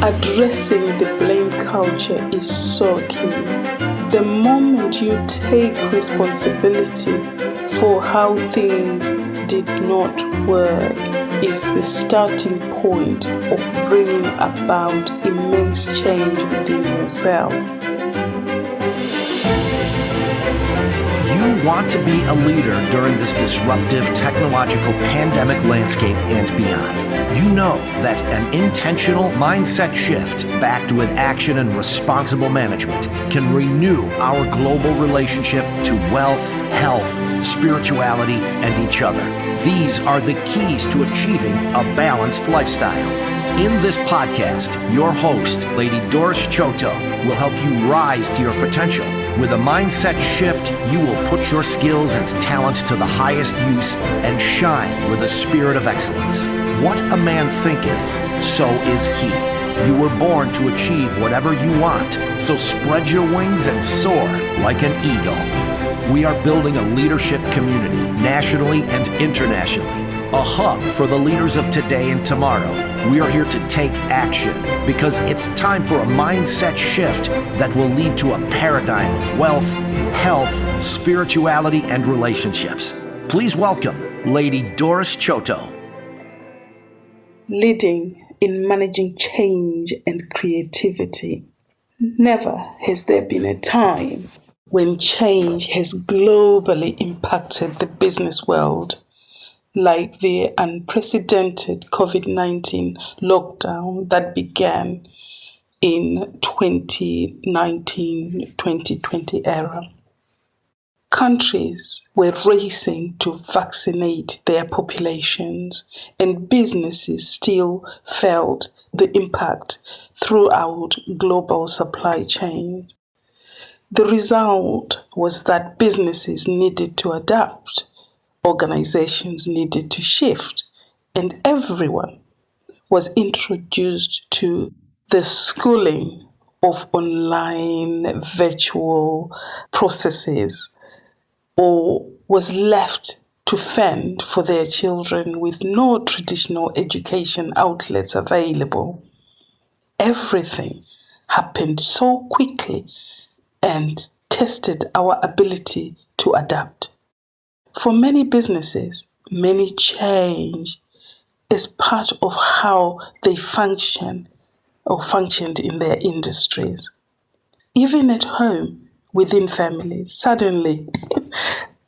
Addressing the blame culture is so key. The moment you take responsibility for how things did not work is the starting point of bringing about immense change within yourself. You want to be a leader during this disruptive technological pandemic landscape and beyond. You know that an intentional mindset shift backed with action and responsible management can renew our global relationship to wealth, health, spirituality, and each other. These are the keys to achieving a balanced lifestyle. In this podcast, your host, Lady Doris Choto, will help you rise to your potential. With a mindset shift, you will put your skills and talents to the highest use and shine with a spirit of excellence. What a man thinketh, so is he. You were born to achieve whatever you want, so spread your wings and soar like an eagle. We are building a leadership community, nationally and internationally, a hub for the leaders of today and tomorrow. We are here to take action because it's time for a mindset shift that will lead to a paradigm of wealth, health, spirituality, and relationships. Please welcome Lady Doris Choto. Leading in managing change and creativity. Never has there been a time when change has globally impacted the business world like the unprecedented COVID-19 lockdown that began in 2019-2020 era. Countries were racing to vaccinate their populations, and businesses still felt the impact throughout global supply chains. The result was that businesses needed to adapt, organizations needed to shift, and everyone was introduced to the schooling of online virtual processes, or was left to fend for their children with no traditional education outlets available. Everything happened so quickly and tested our ability to adapt. For many businesses, many change is part of how they function or functioned in their industries. Even at home, within families, suddenly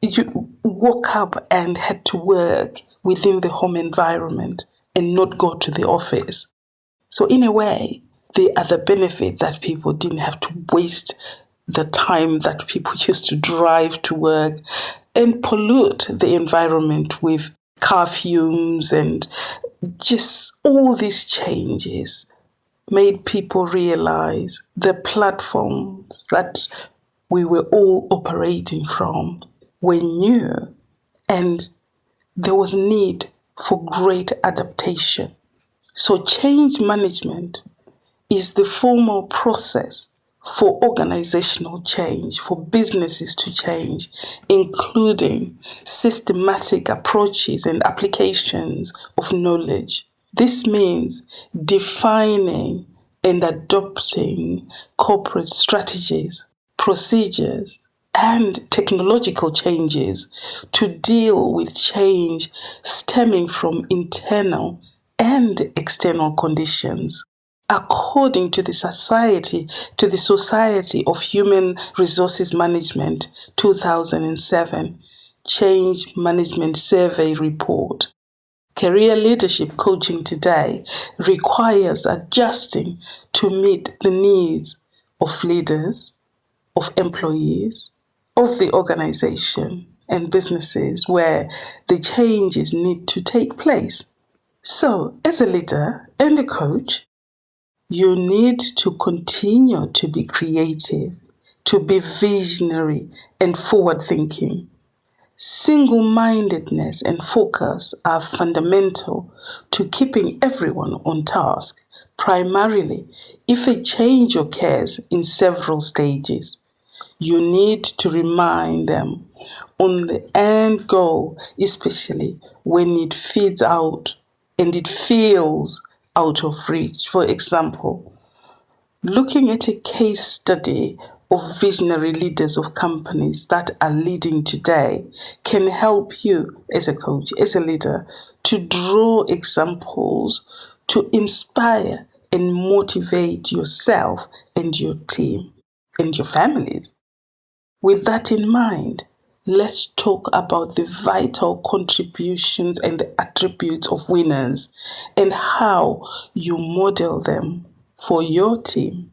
you woke up and had to work within the home environment and not go to the office. So in a way, the other benefit that people didn't have to waste the time that people used to drive to work and pollute the environment with car fumes, and just all these changes made people realize the platforms that we were all operating from were new, and there was need for great adaptation. So change management is the formal process for organizational change, for businesses to change, including systematic approaches and applications of knowledge. This means defining and adopting corporate strategies, procedures, and technological changes to deal with change stemming from internal and external conditions. According to the Society of Human Resources Management 2007 Change Management Survey Report, career leadership coaching today requires adjusting to meet the needs of leaders, of employees, of the organization and businesses where the changes need to take place. So, as a leader and a coach, you need to continue to be creative, to be visionary and forward-thinking. Single-mindedness and focus are fundamental to keeping everyone on task, primarily if a change occurs in several stages. You need to remind them on the end goal, especially when it feeds out and it feels out of reach. For example, looking at a case study of visionary leaders of companies that are leading today can help you as a coach, as a leader, to draw examples to inspire and motivate yourself and your team and your families. With that in mind, let's talk about the vital contributions and the attributes of winners and how you model them for your team.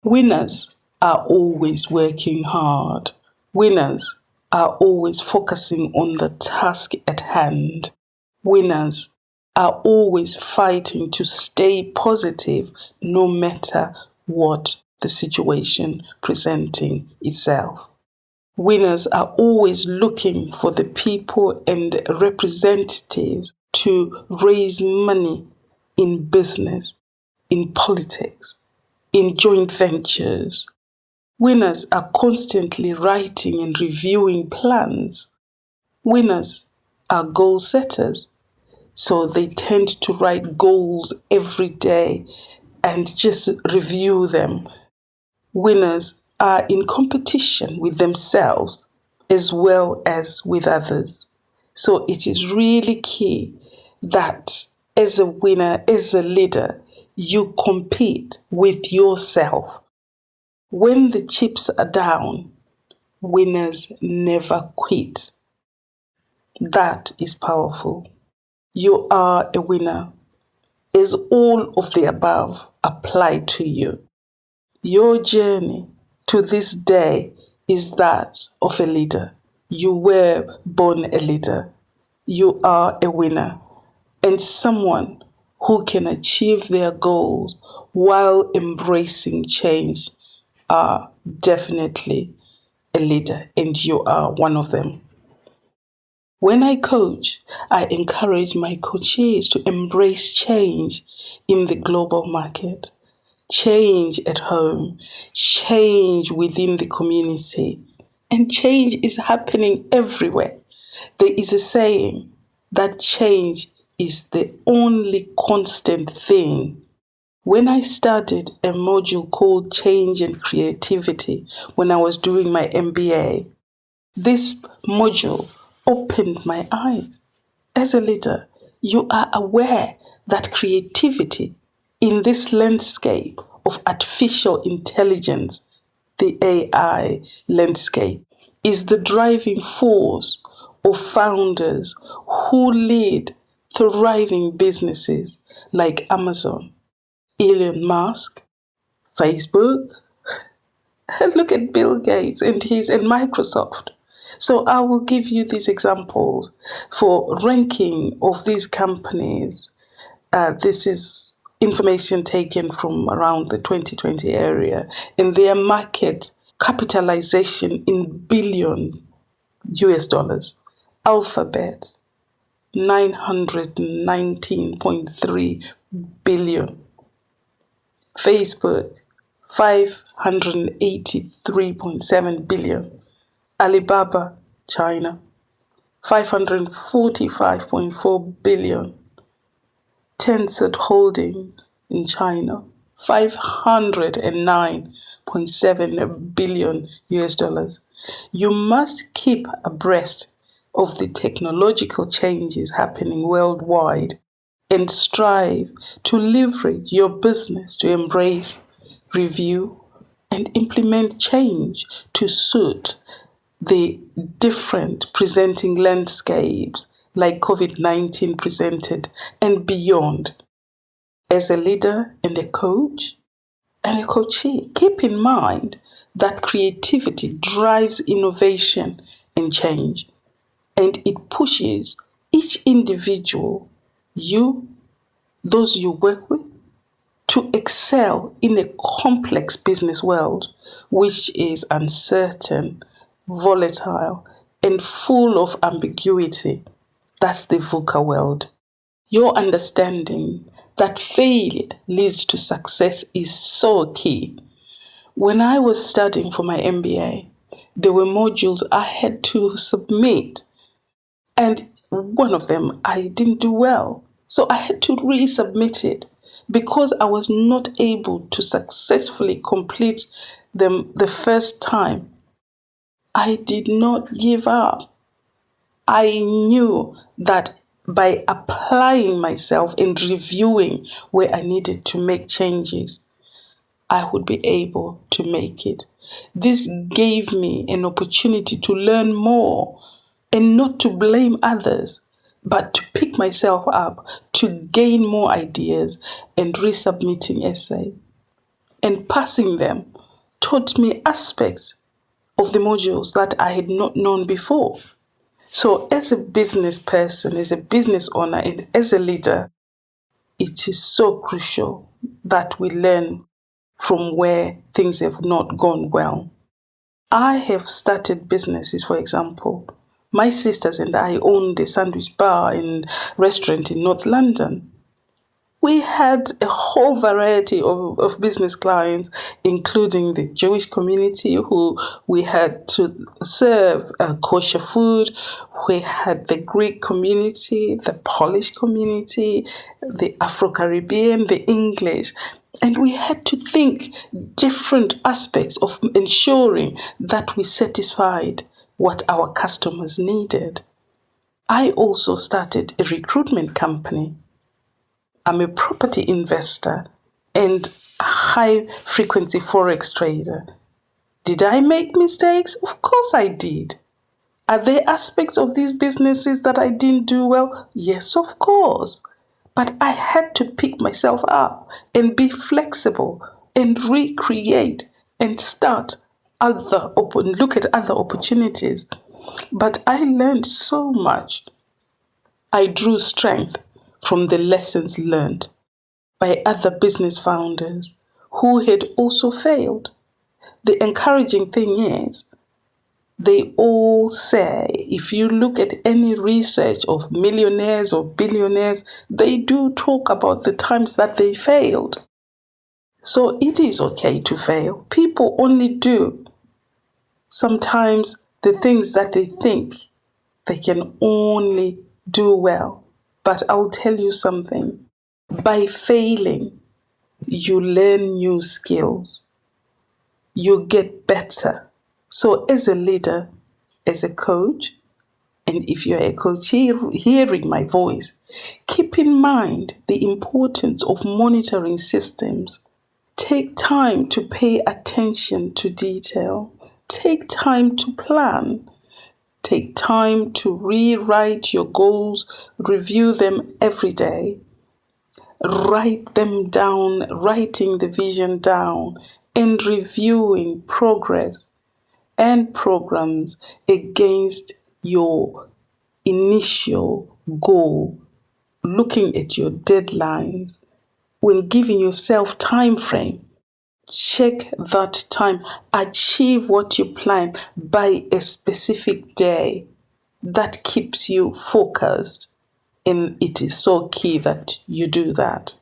Winners are always working hard. Winners are always focusing on the task at hand. Winners are always fighting to stay positive no matter what the situation presenting itself. Winners are always looking for the people and representatives to raise money in business, in politics, in joint ventures. Winners are constantly writing and reviewing plans. Winners are goal setters, so they tend to write goals every day and just review them. Winners are in competition with themselves as well as with others. So it is really key that as a winner, as a leader, you compete with yourself. When the chips are down, winners never quit. That is powerful. You are a winner. Is all of the above applied to you? Your journey to this day is that of a leader. You were born a leader. You are a winner and someone who can achieve their goals while embracing change are definitely a leader, and you are one of them. When I coach, I encourage my coachees to embrace change in the global market, change at home, change within the community, and change is happening everywhere. There is a saying that change is the only constant thing. When I studied a module called Change and Creativity when I was doing my MBA, this module opened my eyes. As a leader, you are aware that creativity in this landscape of artificial intelligence, the AI landscape, is the driving force of founders who lead thriving businesses like Amazon, Elon Musk, Facebook. Look at Bill Gates and Microsoft. So I will give you these examples for ranking of these companies. This is information taken from around the 2020 area, and their market capitalization in billion US dollars. Alphabet, 919.3 billion. Facebook, 583.7 billion. Alibaba, China, 545.4 billion. Tencent Holdings in China, 509.7 billion US dollars. You must keep abreast of the technological changes happening worldwide and strive to leverage your business to embrace, review, and implement change to suit the different presenting landscapes like COVID-19 presented and beyond. As a leader and a coach and a coachee, keep in mind that creativity drives innovation and change, and it pushes each individual, you, those you work with, to excel in a complex business world which is uncertain, volatile, and full of ambiguity. That's the VUCA world. Your understanding that failure leads to success is so key. When I was studying for my MBA, there were modules I had to submit, and one of them I didn't do well. So I had to resubmit it. because I was not able to successfully complete them the first time, I did not give up. I knew that by applying myself and reviewing where I needed to make changes, I would be able to make it. This gave me an opportunity to learn more and not to blame others, but to pick myself up, to gain more ideas and resubmitting essay. And passing them taught me aspects of the modules that I had not known before. So as a business person, as a business owner, and as a leader, it is so crucial that we learn from where things have not gone well. I have started businesses, for example. My sisters and I owned a sandwich bar and restaurant in North London. We had a whole variety of business clients, including the Jewish community who we had to serve kosher food. We had the Greek community, the Polish community, the Afro-Caribbean, the English. And we had to think different aspects of ensuring that we satisfied what our customers needed. I also started a recruitment company. I'm a property investor and a high frequency forex trader. Did I make mistakes? Of course I did. Are there aspects of these businesses that I didn't do well? Yes, of course. But I had to pick myself up and be flexible and recreate and look at other opportunities. But I learned so much. I drew strength from the lessons learned by other business founders who had also failed. The encouraging thing is, they all say, if you look at any research of millionaires or billionaires, they do talk about the times that they failed. So it is okay to fail. People only do sometimes the things that they think they can only do well. But I'll tell you something. By failing, you learn new skills. You get better. So as a leader, as a coach, and if you're a coach hearing my voice, keep in mind the importance of monitoring systems. Take time to pay attention to detail. Take time to plan. Take time to rewrite your goals, review them every day. Write them down, writing the vision down, and reviewing progress and programs against your initial goal, looking at your deadlines. When giving yourself time frame, check that time, achieve what you plan by a specific day. That keeps you focused, and it is so key that you do that.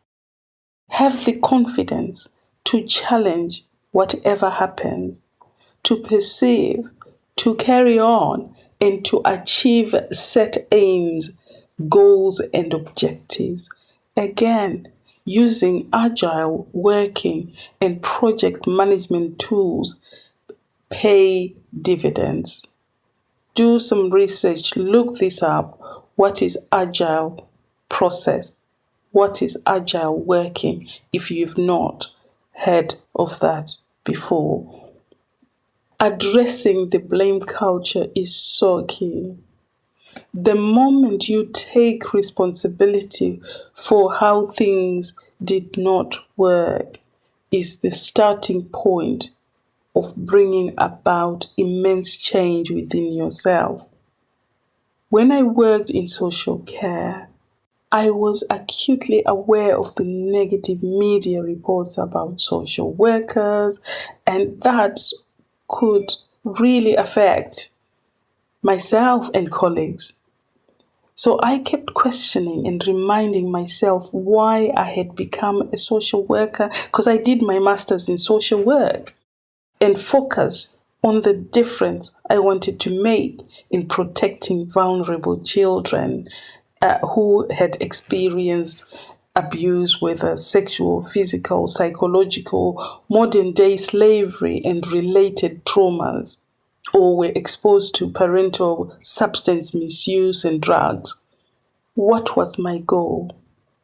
Have the confidence to challenge whatever happens, to perceive, to carry on, and to achieve set aims, goals, and objectives. Again, using agile working and project management tools pay dividends. Do some research, look this up. What is agile process? What is agile working if you've not heard of that before? Addressing the blame culture is so key. The moment you take responsibility for how things did not work is the starting point of bringing about immense change within yourself. When I worked in social care, I was acutely aware of the negative media reports about social workers, and that could really affect myself and colleagues. So I kept questioning and reminding myself why I had become a social worker, because I did my master's in social work, and focused on the difference I wanted to make in protecting vulnerable children who had experienced abuse, whether sexual, physical, psychological, modern day slavery and related traumas, or were exposed to parental substance misuse and drugs. What was my goal?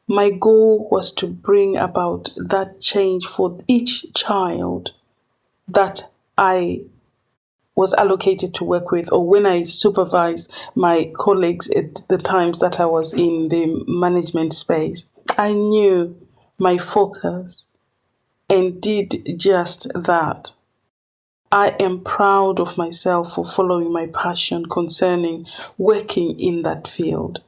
My goal was to bring about that change for each child that I was allocated to work with, or when I supervised my colleagues at the times that I was in the management space. I knew my focus and did just that. I am proud of myself for following my passion concerning working in that field.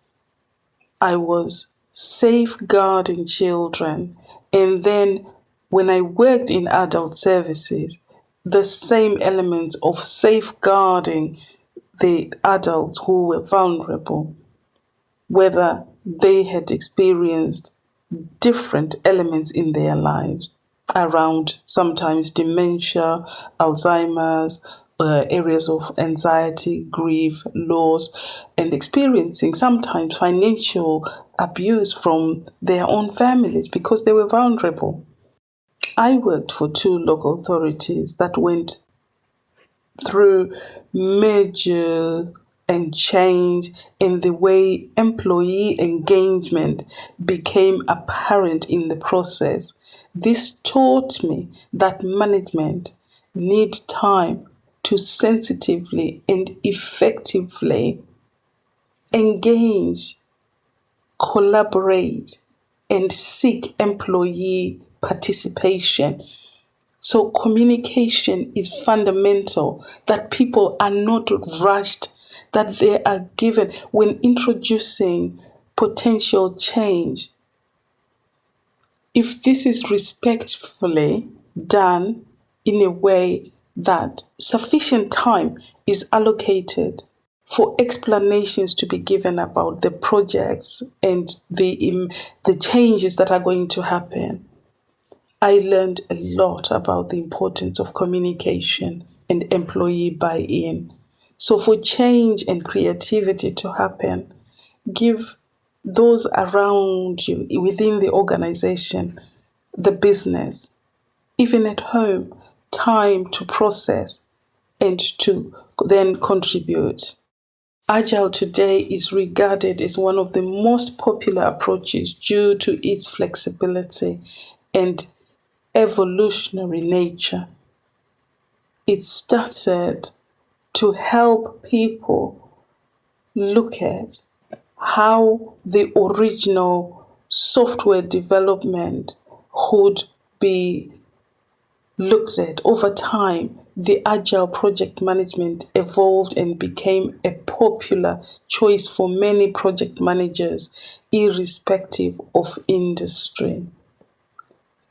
I was safeguarding children, and then when I worked in adult services, the same elements of safeguarding the adults who were vulnerable, whether they had experienced different elements in their lives around sometimes dementia, Alzheimer's, areas of anxiety, grief, loss, and experiencing sometimes financial abuse from their own families because they were vulnerable. I worked for 2 local authorities that went through major and change in the way employee engagement became apparent in the process. This taught me that management need time to sensitively and effectively engage, collaborate, and seek employee participation. So communication is fundamental, that people are not rushed, that they are given when introducing potential change. If this is respectfully done in a way that sufficient time is allocated for explanations to be given about the projects and the changes that are going to happen, I learned a lot about the importance of communication and employee buy-in. So for change and creativity to happen, give those around you within the organization, the business, even at home, time to process and to then contribute. Agile today is regarded as one of the most popular approaches due to its flexibility and evolutionary nature. It started to help people look at how the original software development would be looked at over time. The agile project management evolved and became a popular choice for many project managers, irrespective of industry.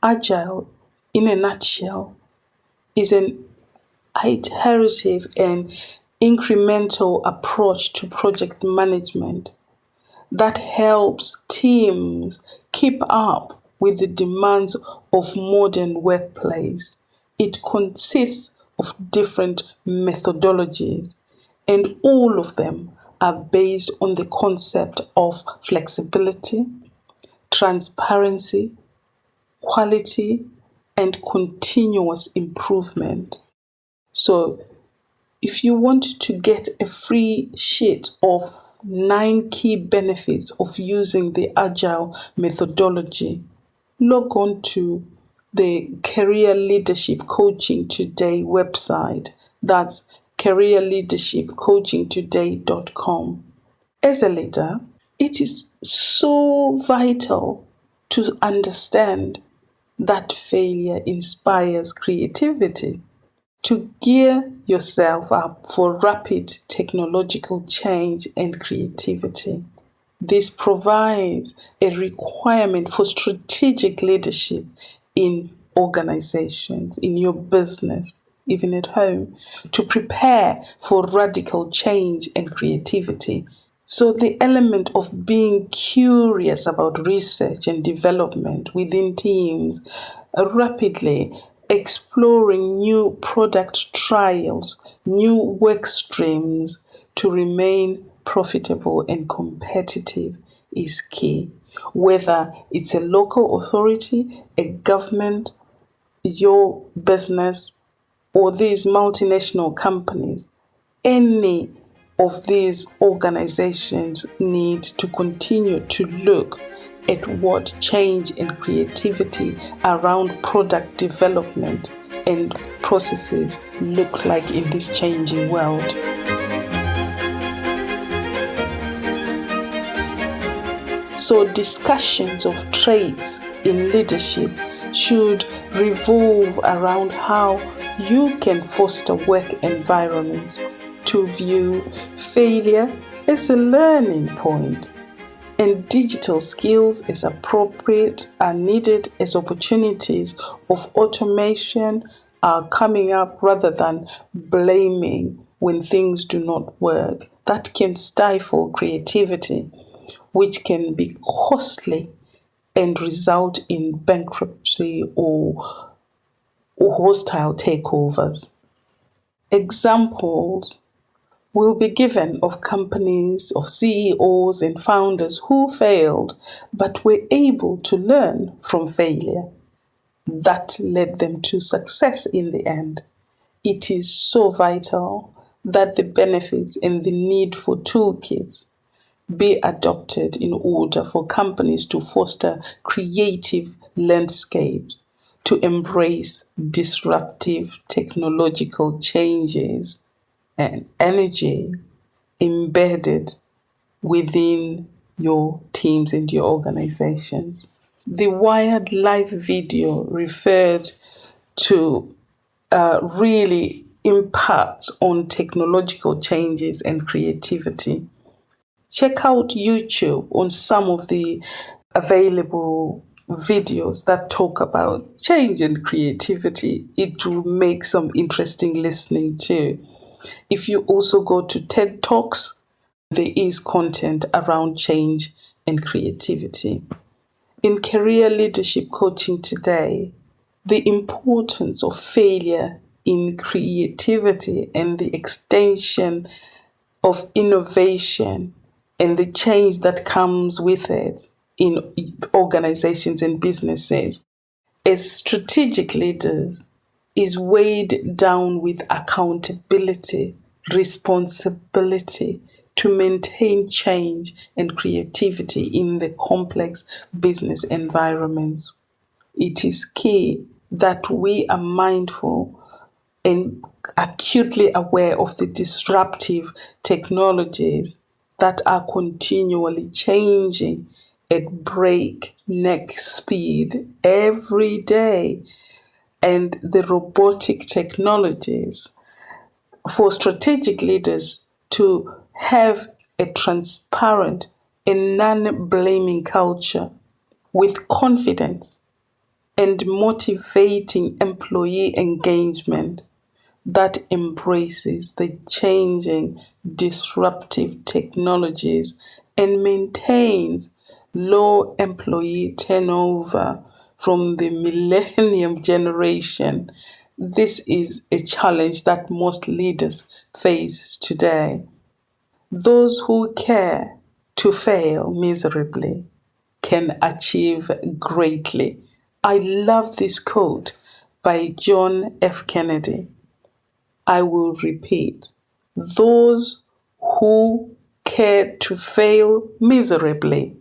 Agile, in a nutshell, is an iterative and incremental approach to project management that helps teams keep up with the demands of modern workplace. It consists of different methodologies, and all of them are based on the concept of flexibility, transparency, quality, and continuous improvement. So if you want to get a free sheet of 9 key benefits of using the Agile methodology, log on to the Career Leadership Coaching Today website. That's careerleadershipcoachingtoday.com. As a leader, it is so vital to understand that failure inspires creativity. To gear yourself up for rapid technological change and creativity. This provides a requirement for strategic leadership in organizations, in your business, even at home, to prepare for radical change and creativity. So the element of being curious about research and development within teams, rapidly exploring new product trials, new work streams to remain profitable and competitive is key. whether it's a local authority, a government, your business, or these multinational companies. Any of these organizations need to continue to look at what change and creativity around product development and processes look like in this changing world. So discussions of traits in leadership should revolve around how you can foster work environments to view failure as a learning point, and digital skills as appropriate are needed as opportunities of automation are coming up, rather than blaming when things do not work. That can stifle creativity, which can be costly and result in bankruptcy or hostile takeovers. Examples will be given of companies, of CEOs and founders who failed but were able to learn from failure. That led them to success in the end. It is so vital that the benefits and the need for toolkits be adopted in order for companies to foster creative landscapes, to embrace disruptive technological changes and energy embedded within your teams and your organizations. The Wired Live video referred to really impacts on technological changes and creativity. Check out YouTube on some of the available videos that talk about change and creativity. It will make some interesting listening too. If you also go to TED Talks, there is content around change and creativity. In career leadership coaching today, the importance of failure in creativity and the extension of innovation and the change that comes with it in organizations and businesses as strategic leaders is weighed down with accountability, responsibility to maintain change and creativity in the complex business environments. It is key that we are mindful and acutely aware of the disruptive technologies that are continually changing at breakneck speed every day, and the robotic technologies, for strategic leaders to have a transparent and non-blaming culture with confidence and motivating employee engagement that embraces the changing disruptive technologies and maintains low employee turnover from the millennium generation. This is a challenge that most leaders face today. Those who care to fail miserably can achieve greatly. I love this quote by John F. Kennedy. I will repeat. Those who care to fail miserably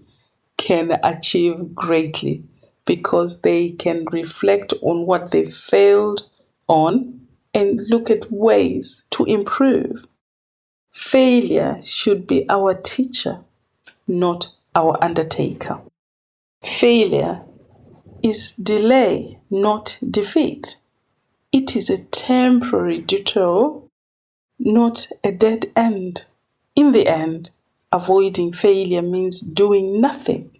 can achieve greatly because they can reflect on what they failed on and look at ways to improve. Failure should be our teacher, not our undertaker. Failure is delay, not defeat. It is a temporary detour, not a dead end. In the end, avoiding failure means doing nothing,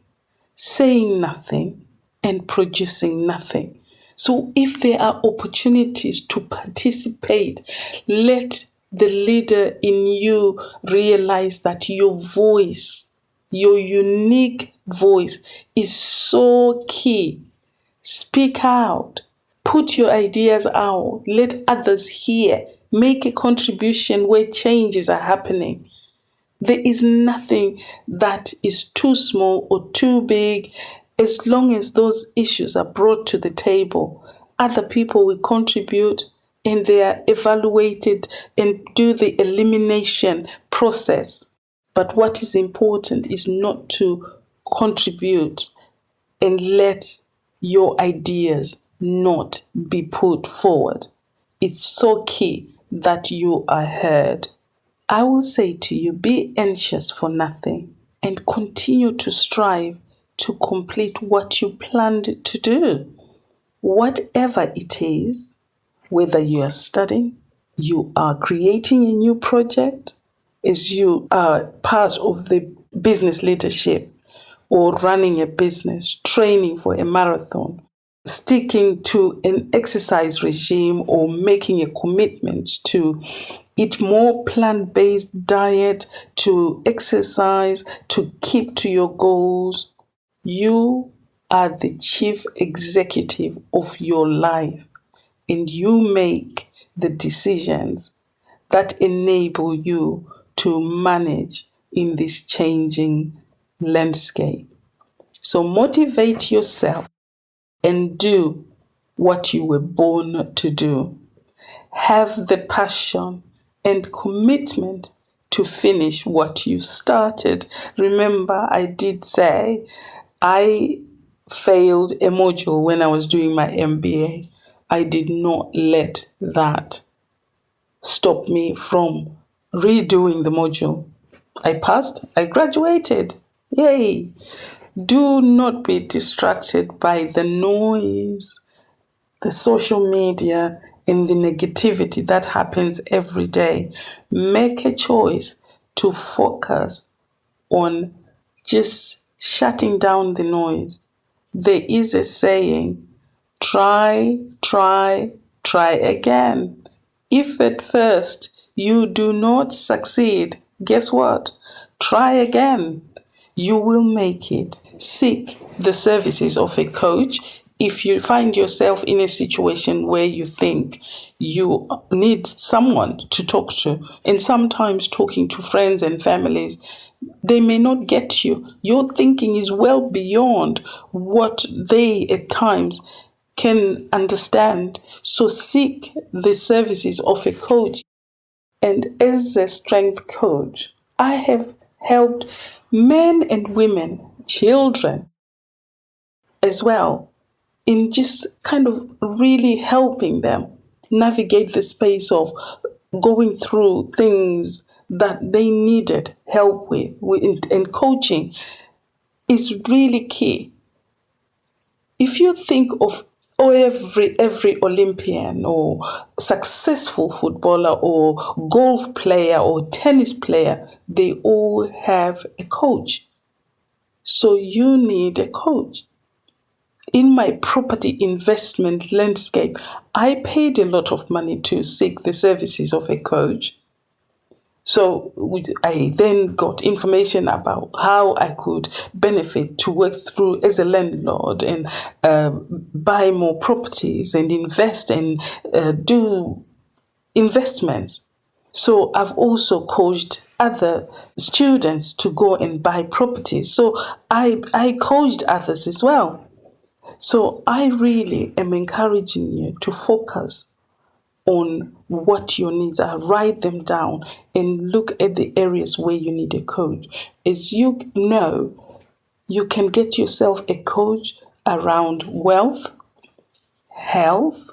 saying nothing, and producing nothing. So if there are opportunities to participate, let the leader in you realize that your voice, your unique voice, is so key. Speak out. Put your ideas out. Let others hear. Make a contribution where changes are happening. There is nothing that is too small or too big. As long as those issues are brought to the table, other people will contribute and they are evaluated and do the elimination process. But what is important is not to contribute and let your ideas not be put forward. It's so key that you are heard. I will say to you, be anxious for nothing and continue to strive to complete what you planned to do. Whatever it is, whether you are studying, you are creating a new project, as you are part of the business leadership, or running a business, training for a marathon, sticking to an exercise regime or making a commitment to eat more plant-based diet, to exercise, to keep to your goals. You are the chief executive of your life, and you make the decisions that enable you to manage in this changing landscape. So motivate yourself and do what you were born to do. Have the passion and commitment to finish what you started. Remember, I did say I failed a module when I was doing my MBA. I did not let that stop me from redoing the module. I passed, I graduated. Yay! Do not be distracted by the noise, the social media, and the negativity that happens every day. Make a choice to focus on just shutting down the noise. There is a saying, try, try again. If at first you do not succeed, guess what? Try again. You will make it. Seek the services of a coach if you find yourself in a situation where you think you need someone to talk to. And sometimes talking to friends and families, they may not get you. Your thinking is well beyond what they at times can understand. So seek the services of a coach. And as a strength coach, I have helped men and women, children as well, in just kind of really helping them navigate the space of going through things that they needed help with. And coaching is really key. If you think of every Olympian or successful footballer or golf player or tennis player, they all have a coach. So you need a coach. In my property investment landscape, I paid a lot of money to seek the services of a coach. So I then got information about how I could benefit to work through as a landlord and buy more properties and invest and do investments. So I've also coached other students to go and buy properties. So I coached others as well. So I really am encouraging you to focus on what your needs are. Write them down and look at the areas where you need a coach. As you know, you can get yourself a coach around wealth, health,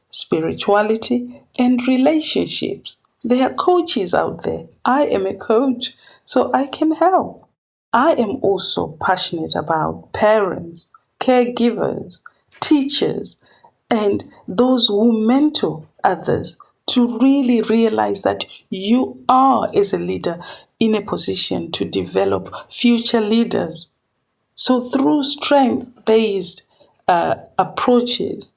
spirituality, and relationships. There are coaches out there. I am a coach, so I can help. I am also passionate about parents, caregivers, teachers, and those who mentor others to really realize that you are, as a leader, in a position to develop future leaders. So through strength-based approaches,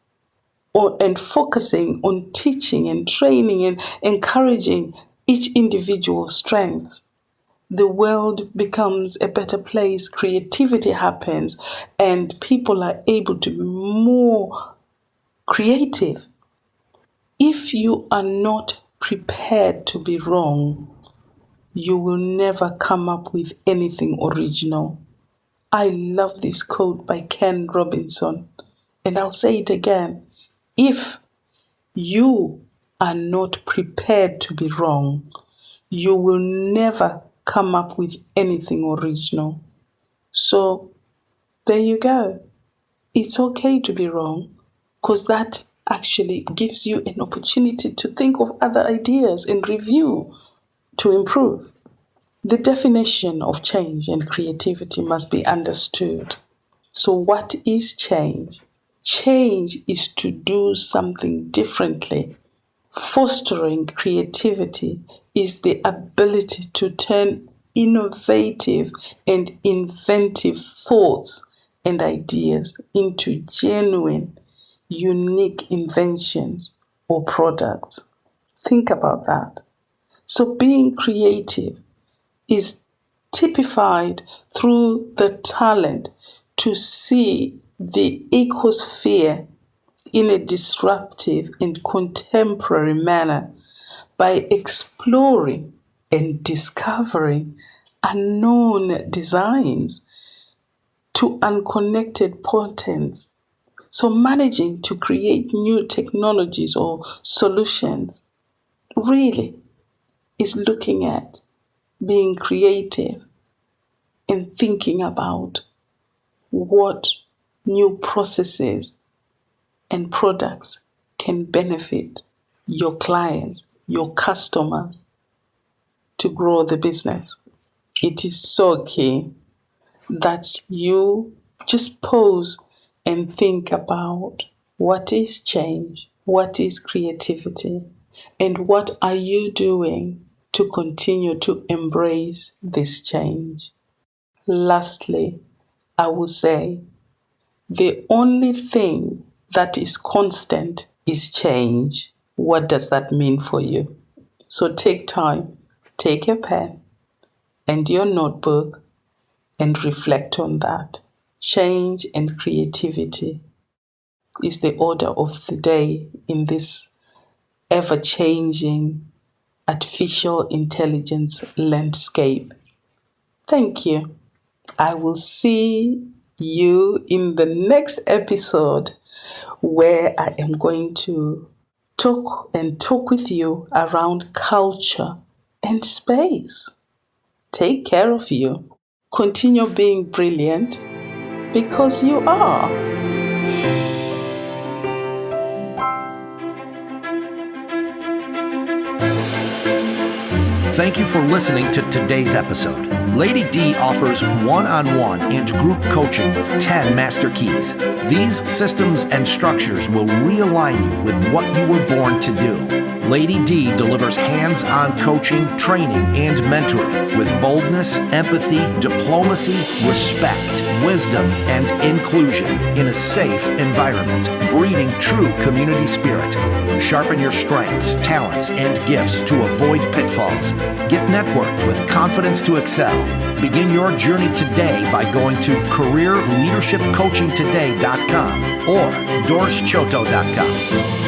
and focusing on teaching and training and encouraging each individual's strengths, the world becomes a better place, creativity happens, and people are able to be more creative. If you are not prepared to be wrong, you will never come up with anything original. I love this quote by Ken Robinson, and I'll say it again. If you are not prepared to be wrong, you will never come up with anything original. So there you go. It's okay to be wrong, because that actually gives you an opportunity to think of other ideas and review to improve. The definition of change and creativity must be understood. So what is change? Change is to do something differently. Fostering creativity is the ability to turn innovative and inventive thoughts and ideas into genuine, unique inventions or products. Think about that. So being creative is typified through the talent to see the ecosphere in a disruptive and contemporary manner by exploring and discovering unknown designs to unconnected portents. So managing to create new technologies or solutions really is looking at being creative and thinking about what new processes and products can benefit your clients, your customers, to grow the business. It is so key that you just pause and think about what is change, what is creativity, and what are you doing to continue to embrace this change. Lastly, I will say the only thing that is constant is change. What does that mean for you? So take time, take a pen and your notebook and reflect on that. Change and creativity is the order of the day in this ever-changing artificial intelligence landscape. Thank you. I will see you in the next episode where I am going to talk with you around culture and space. Take care of you. Continue being brilliant because you are. Thank you for listening to today's episode. Lady D offers one-on-one and group coaching with 10 master keys. These systems and structures will realign you with what you were born to do. Lady D delivers hands-on coaching, training, and mentoring with boldness, empathy, diplomacy, respect, wisdom, and inclusion in a safe environment, breeding true community spirit. Sharpen your strengths, talents, and gifts to avoid pitfalls. Get networked with confidence to excel. Begin your journey today by going to careerleadershipcoachingtoday.com or dorischoto.com.